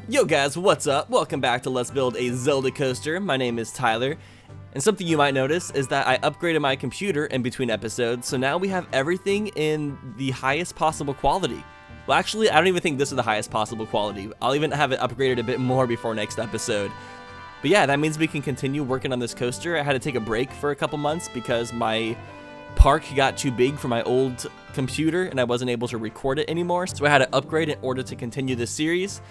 Yo guys, what's up? Welcome back to Let's Build a Zelda Coaster. My name is Tyler, and something you might notice is that I upgraded my computer in between episodes, so now we have everything in the highest possible quality. Well, actually, I don't even think this is the highest possible quality. I'll even have it upgraded a bit more before next episode. But yeah, that means we can continue working on this coaster. I had to take a break for a couple months because my park got too big for my old computer and I wasn't able to record it anymore, so I had to upgrade in order to continue this series.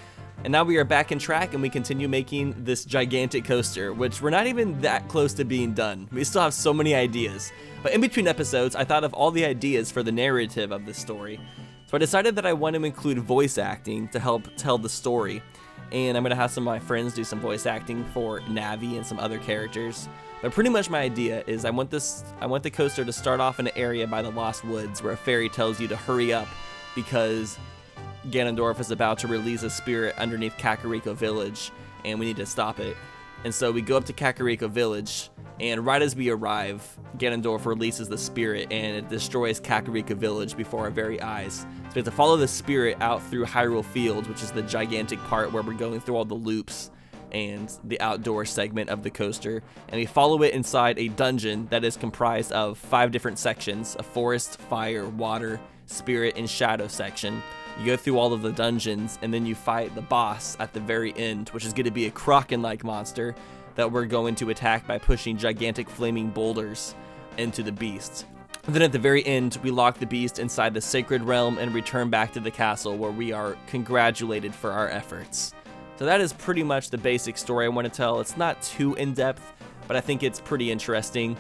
And now we are back in track and we continue making this gigantic coaster, which we're not even that close to being done. We still have so many ideas. But in between episodes, I thought of all the ideas for the narrative of this story. So I decided that I want to include voice acting to help tell the story. And I'm going to have some of my friends do some voice acting for Navi and some other characters. But pretty much my idea is I want the coaster to start off in an area by the Lost Woods where a fairy tells you to hurry up because Ganondorf is about to release a spirit underneath Kakariko Village, and we need to stop it. And so we go up to Kakariko Village, and right as we arrive, Ganondorf releases the spirit, and it destroys Kakariko Village before our very eyes. So we have to follow the spirit out through Hyrule Field, which is the gigantic part where we're going through all the loops and the outdoor segment of the coaster, and we follow it inside a dungeon that is comprised of 5 different sections: a forest, fire, water, spirit, and shadow section. You go through all of the dungeons, and then you fight the boss at the very end, which is going to be a Kraken-like monster that we're going to attack by pushing gigantic flaming boulders into the beast. And then at the very end, we lock the beast inside the Sacred Realm and return back to the castle where we are congratulated for our efforts. So that is pretty much the basic story I want to tell. It's not too in-depth, but I think it's pretty interesting.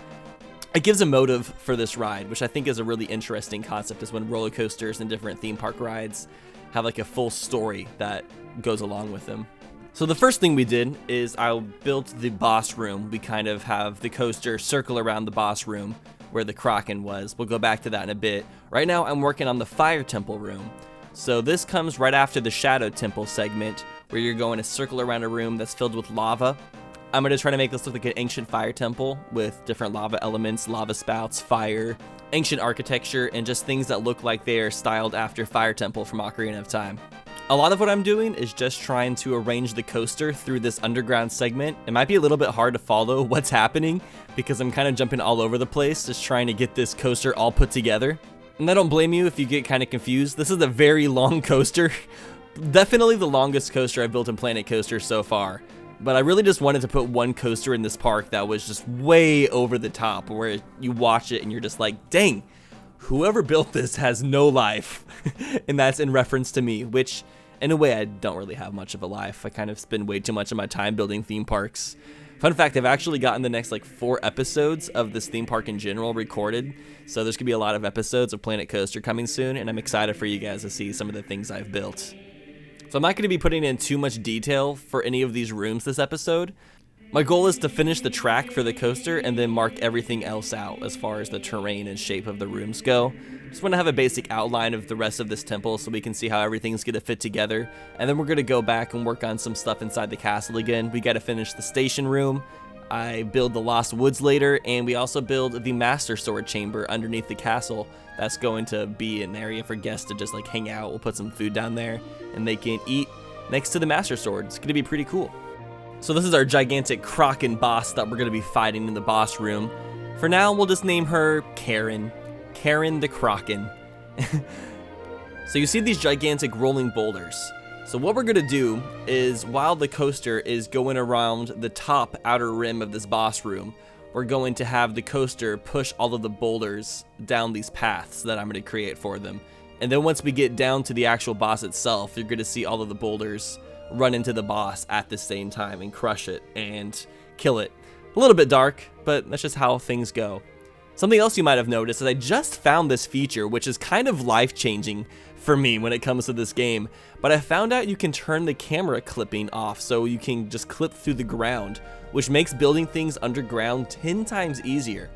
It gives a motive for this ride, which I think is a really interesting concept, is when roller coasters and different theme park rides have like a full story that goes along with them. So the first thing we did is I built the boss room. We kind of have the coaster circle around the boss room where the Kraken was. We'll go back to that in a bit. Right now I'm working on the Fire Temple room. So this comes right after the Shadow Temple segment, where you're going to circle around a room that's filled with lava. I'm going to try to make this look like an ancient fire temple with different lava elements, lava spouts, fire, ancient architecture, and just things that look like they are styled after Fire Temple from Ocarina of Time. A lot of what I'm doing is just trying to arrange the coaster through this underground segment. It might be a little bit hard to follow what's happening because I'm kind of jumping all over the place, just trying to get this coaster all put together. And I don't blame you if you get kind of confused. This is a very long coaster. Definitely the longest coaster I've built in Planet Coaster so far. But I really just wanted to put one coaster in this park that was just way over the top, where you watch it and you're just like, dang, whoever built this has no life. And that's in reference to me, which in a way I don't really have much of a life. I kind of spend way too much of my time building theme parks. Fun fact, I've actually gotten the next like 4 episodes of this theme park in general recorded. So there's gonna be a lot of episodes of Planet Coaster coming soon, and I'm excited for you guys to see some of the things I've built. So I'm not going to be putting in too much detail for any of these rooms this episode. My goal is to finish the track for the coaster and then mark everything else out as far as the terrain and shape of the rooms go. Just want to have a basic outline of the rest of this temple so we can see how everything's going to fit together. And then we're going to go back and work on some stuff inside the castle again. We got to finish the station room. I build the Lost Woods later, and we also build the Master Sword Chamber underneath the castle. That's going to be an area for guests to just like hang out. We'll put some food down there and they can eat next to the Master Sword. It's going to be pretty cool. So this is our gigantic Kraken boss that we're going to be fighting in the boss room. For now, we'll just name her Karen. Karen the Kraken. So you see these gigantic rolling boulders. So what we're going to do is, while the coaster is going around the top outer rim of this boss room, we're going to have the coaster push all of the boulders down these paths that I'm going to create for them. And then once we get down to the actual boss itself, you're going to see all of the boulders run into the boss at the same time and crush it and kill it. A little bit dark, but that's just how things go. Something else you might have noticed is I just found this feature, which is kind of life-changing for me when it comes to this game. But I found out you can turn the camera clipping off so you can just clip through the ground, which makes building things underground 10 times easier.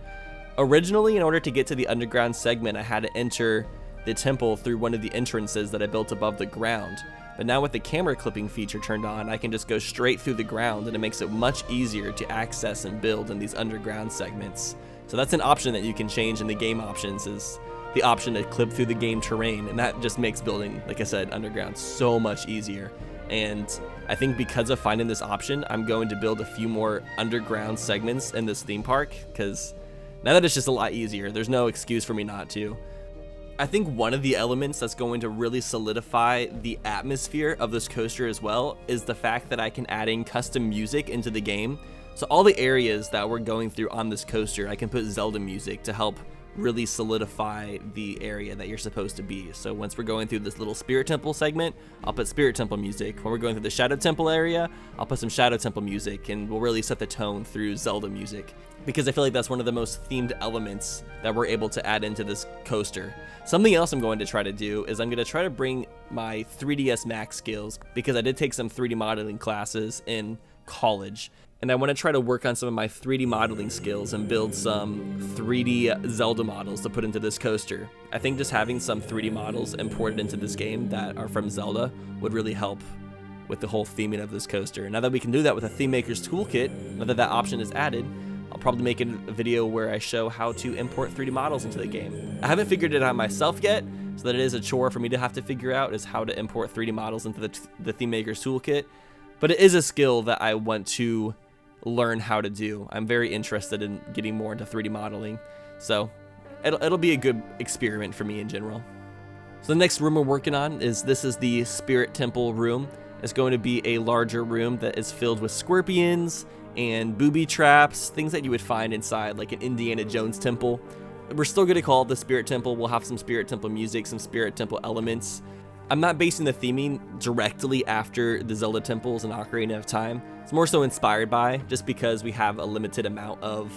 Originally, in order to get to the underground segment, I had to enter the temple through one of the entrances that I built above the ground. But now with the camera clipping feature turned on, I can just go straight through the ground, and it makes it much easier to access and build in these underground segments. So that's an option that you can change in the game options, is the option to clip through the game terrain, and that just makes building, like I said, underground so much easier. And I think because of finding this option, I'm going to build a few more underground segments in this theme park, because now that it's just a lot easier, there's no excuse for me not to. I think one of the elements that's going to really solidify the atmosphere of this coaster as well is the fact that I can add in custom music into the game. So all the areas that we're going through on this coaster, I can put Zelda music to help really solidify the area that you're supposed to be. So once we're going through this little Spirit Temple segment, I'll put Spirit Temple music. When we're going through the Shadow Temple area, I'll put some Shadow Temple music, and we'll really set the tone through Zelda music, because I feel like that's one of the most themed elements that we're able to add into this coaster. Something else I'm going to try to do is I'm going to try to bring my 3ds Max skills, because I did take some 3D modeling classes in college, and I want to try to work on some of my 3D modeling skills and build some 3D Zelda models to put into this coaster. I think just having some 3D models imported into this game that are from Zelda would really help with the whole theming of this coaster. Now that we can do that with a Theme Maker's Toolkit, now that that option is added, I'll probably make a video where I show how to import 3D models into the game. I haven't figured it out myself yet, so that it is a chore for me to have to figure out is how to import 3D models into the Theme Maker's Toolkit, but it is a skill that I want to learn how to do. I'm very interested in getting more into 3D modeling, so it'll be a good experiment for me in general. So the next room we're working on is the Spirit Temple room. It's going to be a larger room that is filled with scorpions and booby traps, things that you would find inside like an Indiana Jones temple. We're still going to call it the Spirit Temple. We'll have some Spirit Temple music, some Spirit Temple elements. I'm not basing the theming directly after the Zelda temples and Ocarina of Time. It's more so inspired by, just because we have a limited amount of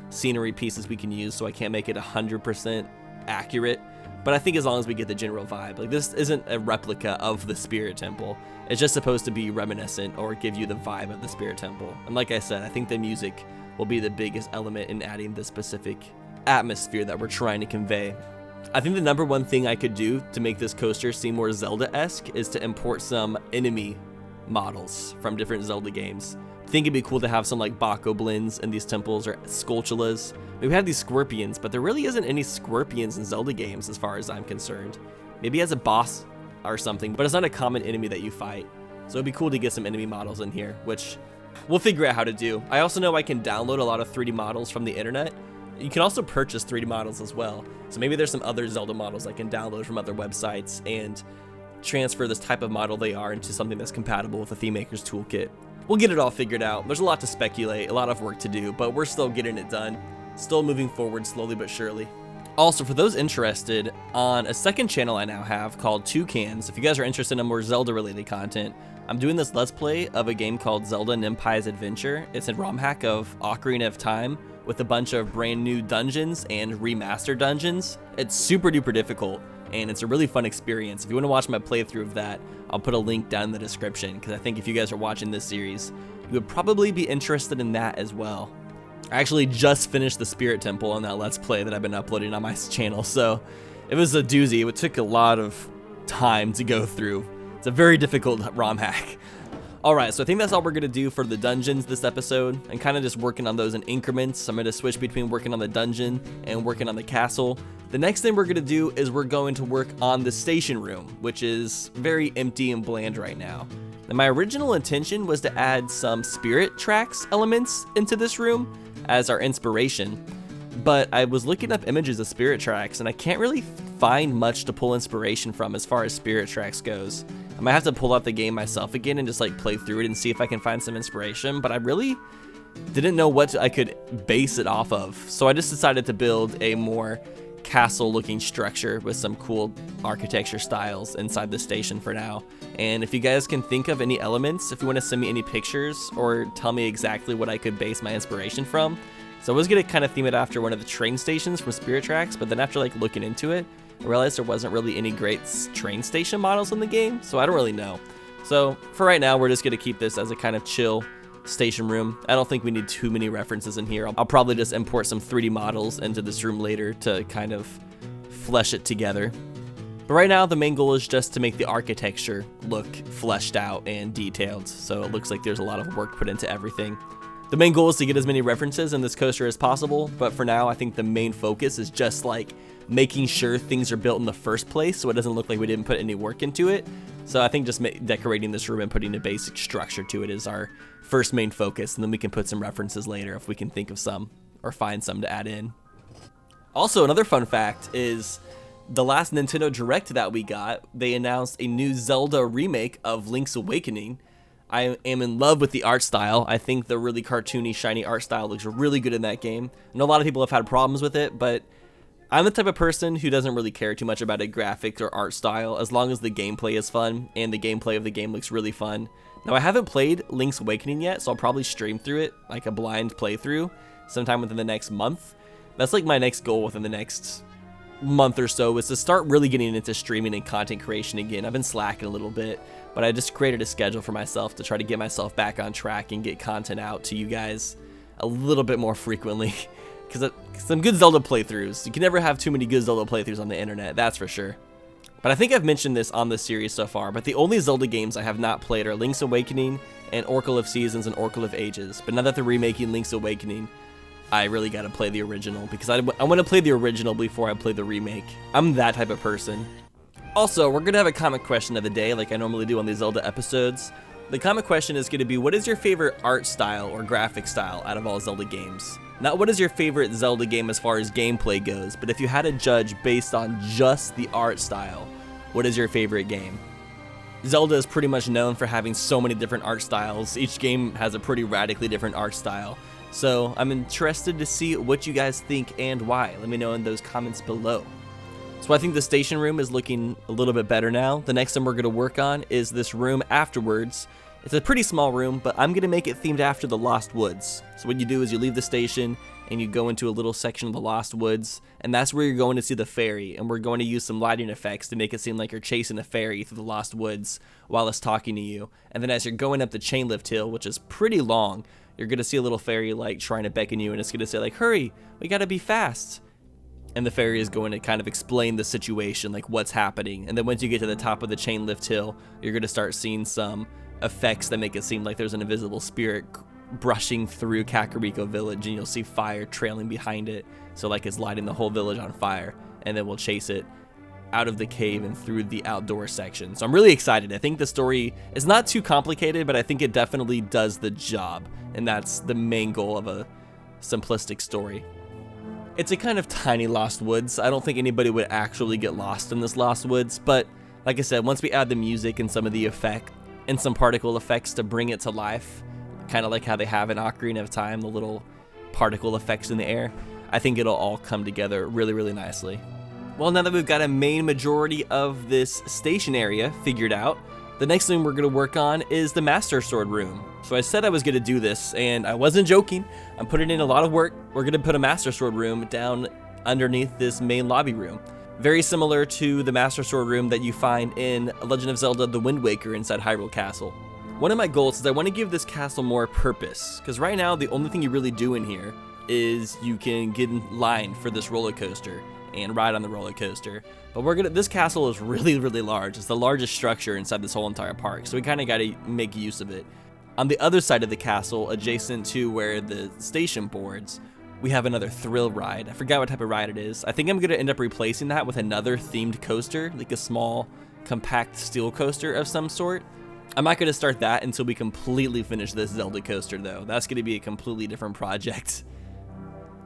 scenery pieces we can use, so I can't make it 100% accurate. But I think as long as we get the general vibe, like this isn't a replica of the Spirit Temple. It's just supposed to be reminiscent or give you the vibe of the Spirit Temple. And like I said, I think the music will be the biggest element in adding the specific atmosphere that we're trying to convey. I think the number one thing I could do to make this coaster seem more Zelda-esque is to import some enemy models from different Zelda games. I think it'd be cool to have some like Bokoblins in these temples, or Skulltulas. We have these scorpions, but there really isn't any scorpions in Zelda games as far as I'm concerned. Maybe as a boss or something, but it's not a common enemy that you fight. So it'd be cool to get some enemy models in here, which we'll figure out how to do. I also know I can download a lot of 3D models from the internet. You can also purchase 3D models as well. So maybe there's some other Zelda models I can download from other websites and transfer this type of model they are into something that's compatible with the Theme Maker's Toolkit. We'll get it all figured out. There's a lot to speculate, a lot of work to do, but we're still getting it done. Still moving forward slowly but surely. Also, for those interested, on a second channel I now have called Toucans, if you guys are interested in more Zelda related content, I'm doing this Let's Play of a game called Zelda Ninpai's Adventure. It's a ROM hack of Ocarina of Time with a bunch of brand new dungeons and remastered dungeons. It's super duper difficult, and it's a really fun experience. If you want to watch my playthrough of that, I'll put a link down in the description, because I think if you guys are watching this series, you would probably be interested in that as well. I actually just finished the Spirit Temple on that Let's Play that I've been uploading on my channel, so it was a doozy. It took a lot of time to go through. It's a very difficult ROM hack. Alright, so I think that's all we're going to do for the dungeons this episode, and kind of just working on those in increments. I'm going to switch between working on the dungeon and working on the castle. The next thing we're going to do is we're going to work on the station room, which is very empty and bland right now. And my original intention was to add some Spirit Tracks elements into this room as our inspiration, but I was looking up images of Spirit Tracks and I can't really find much to pull inspiration from as far as Spirit Tracks goes. I might have to pull out the game myself again and just like play through it and see if I can find some inspiration, but I really didn't know what I could base it off of. So I just decided to build a more castle looking structure with some cool architecture styles inside the station for now. And if you guys can think of any elements, if you want to send me any pictures or tell me exactly what I could base my inspiration from. So I was gonna kind of theme it after one of the train stations from Spirit Tracks, but then after like looking into it, I realized there wasn't really any great train station models in the game, so I don't really know. So for right now, we're just gonna keep this as a kind of chill station room. I don't think we need too many references in here. I'll probably just import some 3D models into this room later to kind of flesh it together. But right now, the main goal is just to make the architecture look fleshed out and detailed, so it looks like there's a lot of work put into everything. The main goal is to get as many references in this coaster as possible, but for now, I think the main focus is just like making sure things are built in the first place so it doesn't look like we didn't put any work into it, So I think just decorating this room and putting a basic structure to it is our first main focus, and then we can put some references later if we can think of some or find some to add in. Also, another fun fact is the last Nintendo Direct that we got, they announced a new Zelda remake of Link's Awakening. I am in love with the art style. I think the really cartoony, shiny art style looks really good in that game. I know a lot of people have had problems with it, but I'm the type of person who doesn't really care too much about a graphics or art style as long as the gameplay is fun and the gameplay of the game looks really fun. Now, I haven't played Link's Awakening yet, so I'll probably stream through it, like a blind playthrough, sometime within the next month. That's like my next goal within the next month or so, is to start really getting into streaming and content creation again. I've been slacking a little bit, but I just created a schedule for myself to try to get myself back on track and get content out to you guys a little bit more frequently. Because some good Zelda playthroughs. You can never have too many good Zelda playthroughs on the internet, that's for sure. But I think I've mentioned this on this series so far, but the only Zelda games I have not played are Link's Awakening and Oracle of Seasons and Oracle of Ages. But now that they're remaking Link's Awakening, I really gotta play the original, because I want to play the original before I play the remake. I'm that type of person. Also, we're gonna have a comment question of the day like I normally do on these Zelda episodes. The comment question is gonna be, what is your favorite art style or graphic style out of all Zelda games? Not what is your favorite Zelda game as far as gameplay goes, but if you had to judge based on just the art style, what is your favorite game? Zelda is pretty much known for having so many different art styles. Each game has a pretty radically different art style. So I'm interested to see what you guys think and why. Let me know in those comments below. So I think the station room is looking a little bit better now. The next thing we're going to work on is this room afterwards. It's a pretty small room, but I'm going to make it themed after the Lost Woods. So what you do is you leave the station and you go into a little section of the Lost Woods, and that's where you're going to see the fairy, and we're going to use some lighting effects to make it seem like you're chasing a fairy through the Lost Woods while it's talking to you. And then as you're going up the chain lift hill, which is pretty long, you're going to see a little fairy like trying to beckon you, and it's going to say like, hurry, we got to be fast. And the fairy is going to kind of explain the situation, like what's happening. And then once you get to the top of the chain lift hill, you're going to start seeing some effects that make it seem like there's an invisible spirit brushing through Kakariko Village, and you'll see fire trailing behind it, so like it's lighting the whole village on fire. And then we'll chase it out of the cave and through the outdoor section. So I'm really excited. I think the story is not too complicated, but I think it definitely does the job, and that's the main goal of a simplistic story. It's a kind of tiny Lost Woods. I don't think anybody would actually get lost in this Lost Woods, but like I said, once we add the music and some of the effect and some particle effects to bring it to life, kind of like how they have in Ocarina of Time, the little particle effects in the air, I think it'll all come together really, really nicely. Well, now that we've got a main majority of this station area figured out, the next thing we're going to work on is the Master Sword room. So I said I was going to do this, and I wasn't joking. I'm putting in a lot of work. We're going to put a Master Sword room down underneath this main lobby room. Very similar to the Master Sword room that you find in Legend of Zelda: The Wind Waker inside Hyrule Castle. One of my goals is I want to give this castle more purpose, because right now the only thing you really do in here is you can get in line for this roller coaster and ride on the roller coaster. But this castle is really, really large. It's the largest structure inside this whole entire park, so we kind of got to make use of it. On the other side of the castle, adjacent to where the station boards, we have another thrill ride. I forgot what type of ride it is. I think I'm going to end up replacing that with another themed coaster, like a small, compact steel coaster of some sort. I'm not going to start that until we completely finish this Zelda coaster, though. That's going to be a completely different project.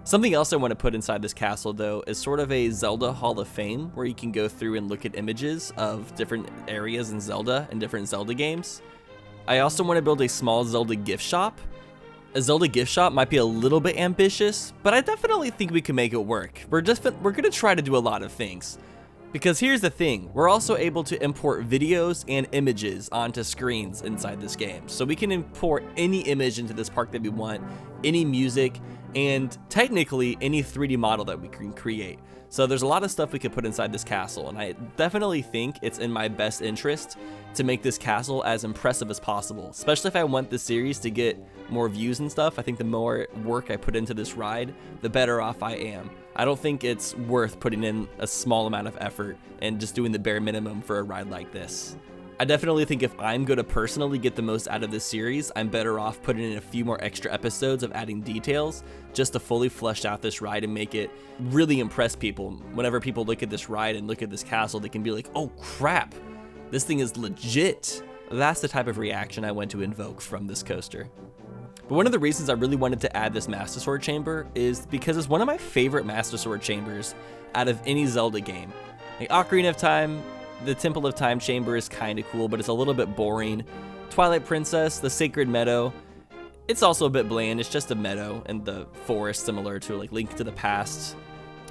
Something else I want to put inside this castle, though, is sort of a Zelda Hall of Fame, where you can go through and look at images of different areas in Zelda and different Zelda games. I also want to build a small Zelda gift shop. A Zelda gift shop might be a little bit ambitious, but I definitely think we can make it work. We're going to try to do a lot of things. Because here's the thing, we're also able to import videos and images onto screens inside this game. So we can import any image into this park that we want, any music, and technically any 3D model that we can create. So there's a lot of stuff we could put inside this castle, and I definitely think it's in my best interest to make this castle as impressive as possible, especially if I want the series to get more views and stuff. I think the more work I put into this ride, the better off I am. I don't think it's worth putting in a small amount of effort and just doing the bare minimum for a ride like this. I definitely think if I'm going to personally get the most out of this series, I'm better off putting in a few more extra episodes of adding details just to fully flesh out this ride and make it really impress people. Whenever people look at this ride and look at this castle, they can be like, oh crap, This thing is legit. That's the type of reaction I want to invoke from this coaster. But one of the reasons I really wanted to add this Master Sword chamber is because it's one of my favorite Master Sword chambers out of any Zelda game. Like Ocarina of Time, the Temple of Time chamber is kind of cool, but it's a little bit boring. Twilight Princess, the Sacred Meadow, it's also a bit bland. It's just a meadow and the forest, similar to like Link to the Past.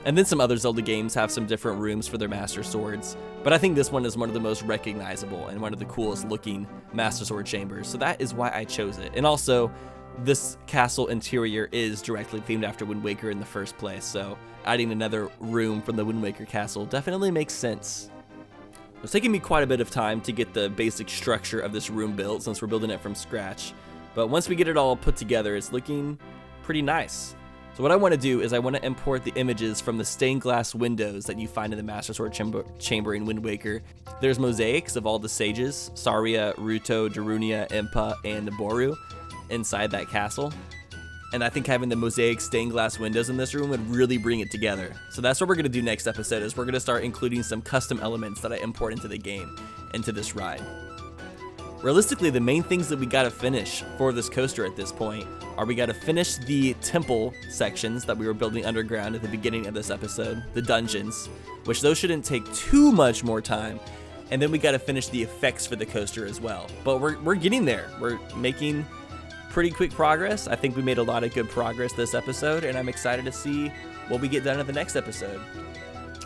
And then some other Zelda games have some different rooms for their Master Swords, but I think this one is one of the most recognizable and one of the coolest looking Master Sword chambers, so that is why I chose it. And also, this castle interior is directly themed after Wind Waker in the first place, so adding another room from the Wind Waker castle definitely makes sense. It's taking me quite a bit of time to get the basic structure of this room built since we're building it from scratch, but once we get it all put together, it's looking pretty nice. So what I want to do is I want to import the images from the stained glass windows that you find in the Master Sword chamber in Wind Waker. There's mosaics of all the sages, Saria, Ruto, Darunia, Impa, and Boru inside that castle. And I think having the mosaic stained glass windows in this room would really bring it together. So that's what we're going to do next episode, is we're going to start including some custom elements that I import into the game, into this ride. Realistically, the main things that we gotta finish for this coaster at this point are we gotta finish the temple sections that we were building underground at the beginning of this episode, the dungeons, which those shouldn't take too much more time, and then we gotta finish the effects for the coaster as well. But we're getting there. We're making pretty quick progress. I think we made a lot of good progress this episode, and I'm excited to see what we get done in the next episode.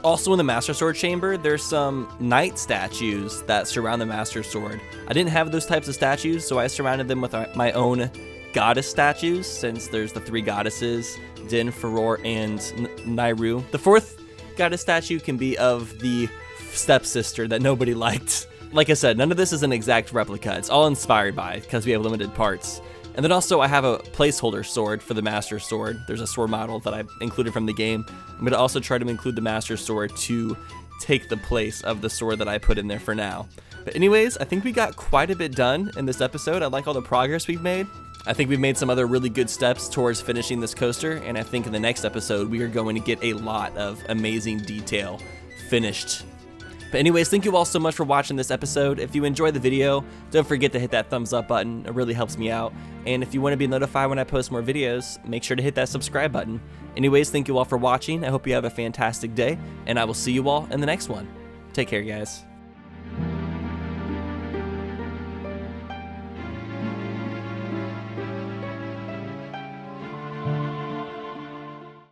Also in the Master Sword chamber, there's some knight statues that surround the Master Sword. I didn't have those types of statues, so I surrounded them with my own goddess statues, since there's the three goddesses, Din, Furore, and Nairu. The fourth goddess statue can be of the stepsister that nobody liked. Like I said, none of this is an exact replica. It's all inspired by, because we have limited parts. And then also I have a placeholder sword for the Master Sword. There's a sword model that I included from the game. I'm going to also try to include the Master Sword to take the place of the sword that I put in there for now. But anyways, I think we got quite a bit done in this episode. I like all the progress we've made. I think we've made some other really good steps towards finishing this coaster, and I think in the next episode we are going to get a lot of amazing detail finished. But anyways, thank you all so much for watching this episode. If you enjoyed the video, don't forget to hit that thumbs up button. It really helps me out. And if you want to be notified when I post more videos, make sure to hit that subscribe button. Anyways, thank you all for watching. I hope you have a fantastic day, and I will see you all in the next one. Take care, guys.